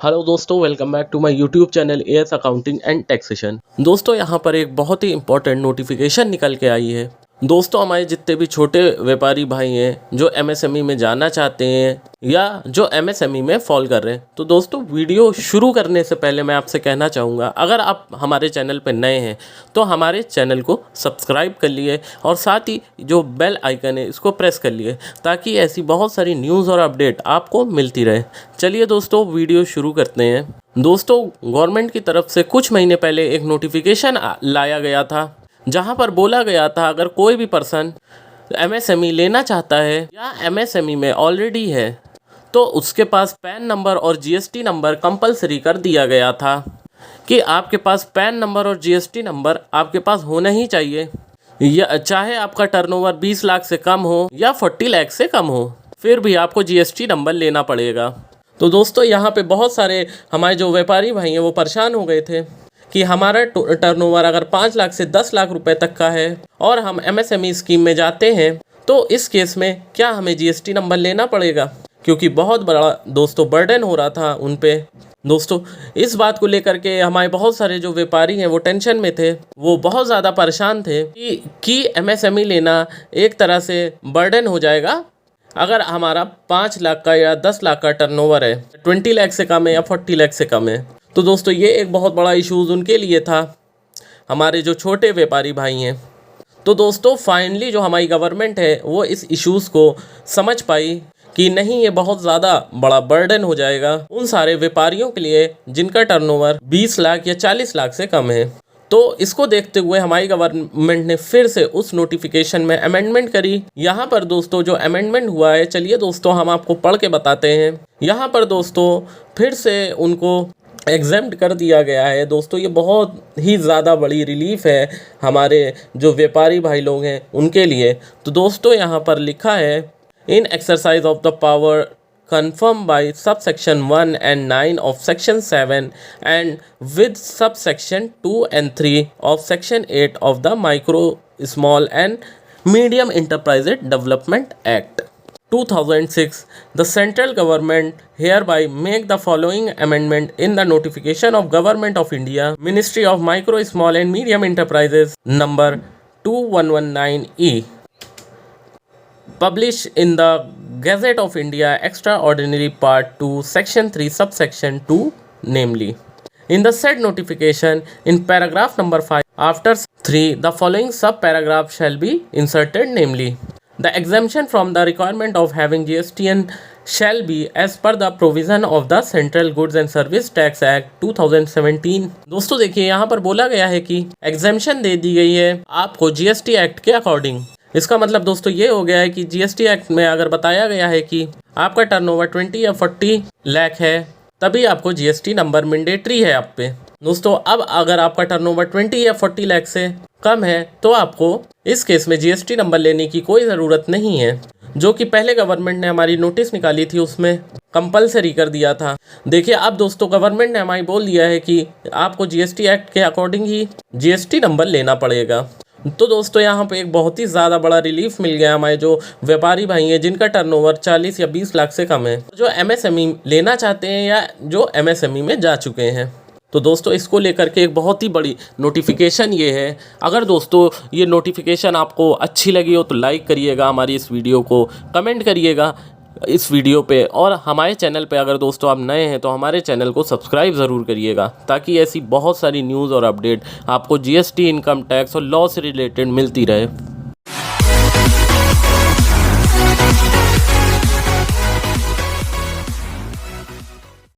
Hello दोस्तों, welcome back to my YouTube channel AS accounting and taxation. दोस्तों यहाँ पर एक बहुत ही इंपॉर्टेंट नोटिफिकेशन निकल के आई है। दोस्तों हमारे जितने भी छोटे व्यापारी भाई हैं जो एमएसएमई में जाना चाहते हैं या जो एमएसएमई में फॉल कर रहे हैं, तो दोस्तों वीडियो शुरू करने से पहले मैं आपसे कहना चाहूँगा, अगर आप हमारे चैनल पर नए हैं तो हमारे चैनल को सब्सक्राइब कर लिए और साथ ही जो बेल आइकन है इसको प्रेस कर लिए, ताकि ऐसी बहुत सारी न्यूज़ और अपडेट आपको मिलती रहे। चलिए दोस्तों वीडियो शुरू करते हैं। दोस्तों गवर्नमेंट की तरफ से कुछ महीने पहले एक नोटिफिकेशन लाया गया था, जहां पर बोला गया था अगर कोई भी पर्सन एमएसएमई लेना चाहता है या एमएसएमई में ऑलरेडी है तो उसके पास पैन नंबर और जीएसटी नंबर कंपलसरी कर दिया गया था कि आपके पास पैन नंबर और जीएसटी नंबर आपके पास होना ही चाहिए, या चाहे आपका टर्नओवर 20 लाख से कम हो या 40 लाख से कम हो, फिर भी आपको जीएसटी नंबर लेना पड़ेगा। तो दोस्तों यहाँ पे बहुत सारे हमारे जो व्यापारी भाई हैं वो परेशान हो गए थे कि हमारा टर्नओवर अगर 5 लाख से 10 लाख रुपए तक का है और हम एमएसएमई स्कीम में जाते हैं तो इस केस में क्या हमें जीएसटी नंबर लेना पड़ेगा, क्योंकि बहुत बड़ा दोस्तों बर्डन हो रहा था उन पे। दोस्तों इस बात को लेकर के हमारे बहुत सारे जो व्यापारी हैं वो टेंशन में थे, वो बहुत ज़्यादा परेशान थे कि एमएसएमई लेना एक तरह से बर्डन हो जाएगा अगर हमारा 5 लाख का या 10 लाख का टर्नओवर है, 20 लाख से कम है या 40 लाख से कम है। तो दोस्तों ये एक बहुत बड़ा इशूज़ उनके लिए था, हमारे जो छोटे व्यापारी भाई हैं। तो दोस्तों फाइनली जो हमारी गवर्नमेंट है वो इस इश्यूज़ को समझ पाई कि नहीं, ये बहुत ज़्यादा बड़ा बर्डन हो जाएगा उन सारे व्यापारियों के लिए जिनका टर्नओवर 20 लाख या 40 लाख से कम है। तो इसको देखते हुए हमारी गवर्नमेंट ने फिर से उस नोटिफिकेशन में अमेंडमेंट करी। यहाँ पर दोस्तों जो अमेंडमेंट हुआ है, चलिए दोस्तों हम आपको पढ़ के बताते हैं। यहाँ पर दोस्तों फिर से उनको एग्जेम्प्ट कर दिया गया है। दोस्तों ये बहुत ही ज़्यादा बड़ी रिलीफ है हमारे जो व्यापारी भाई लोग हैं उनके लिए। तो दोस्तों यहाँ पर लिखा है, in exercise of the power confirmed by subsection 1 and 9 of section 7 and with subsection 2 and 3 of section 8 of the Micro, Small and Medium Enterprises Development Act 2006, the central government hereby make the following amendment in the notification of Government of India, Ministry of Micro, Small and Medium Enterprises number 2119E, published in the Gazette of India Extraordinary Part 2 Section 3 Subsection 2, namely in the said notification in paragraph number 5 after 3 the following subparagraph shall be inserted, namely the exemption from the requirement of having GSTN shall be as per the provision of the Central Goods and Service Tax Act 2017। दोस्तों देखिए यहाँ पर बोला गया है कि exemption दे दी गई है आपको जीएसटी एक्ट के अकॉर्डिंग। इसका मतलब दोस्तों ये हो गया है कि जीएसटी एक्ट में अगर बताया गया है कि आपका टर्नओवर 20 या 40 लाख है तभी आपको जीएसटी नंबर मैंडेटरी है आप पे। दोस्तों अब अगर आपका टर्नओवर 20 या 40 लाख से कम है तो आपको इस केस में जीएसटी नंबर लेने की कोई ज़रूरत नहीं है, जो कि पहले गवर्नमेंट ने हमारी नोटिस निकाली थी उसमें कंपलसरी कर दिया था। देखिए अब दोस्तों गवर्नमेंट ने हमारी बोल दिया है कि आपको जीएसटी एक्ट के अकॉर्डिंग ही जीएसटी नंबर लेना पड़ेगा। तो दोस्तों यहाँ पे एक बहुत ही ज़्यादा बड़ा रिलीफ मिल गया हमारे जो व्यापारी भाई हैं जिनका टर्नओवर 40 या 20 लाख से कम है, जो एमएसएमई लेना चाहते हैं या जो एमएसएमई में जा चुके हैं। तो दोस्तों इसको लेकर के एक बहुत ही बड़ी नोटिफिकेशन ये है। अगर दोस्तों ये नोटिफिकेशन आपको अच्छी लगी हो तो लाइक करिएगा, हमारी इस वीडियो को कमेंट करिएगा इस वीडियो पे, और हमारे चैनल पे अगर दोस्तों आप नए हैं तो हमारे चैनल को सब्सक्राइब ज़रूर करिएगा, ताकि ऐसी बहुत सारी न्यूज़ और अपडेट आपको जीएसटी, इनकम टैक्स और लॉ से रिलेटेड मिलती रहे।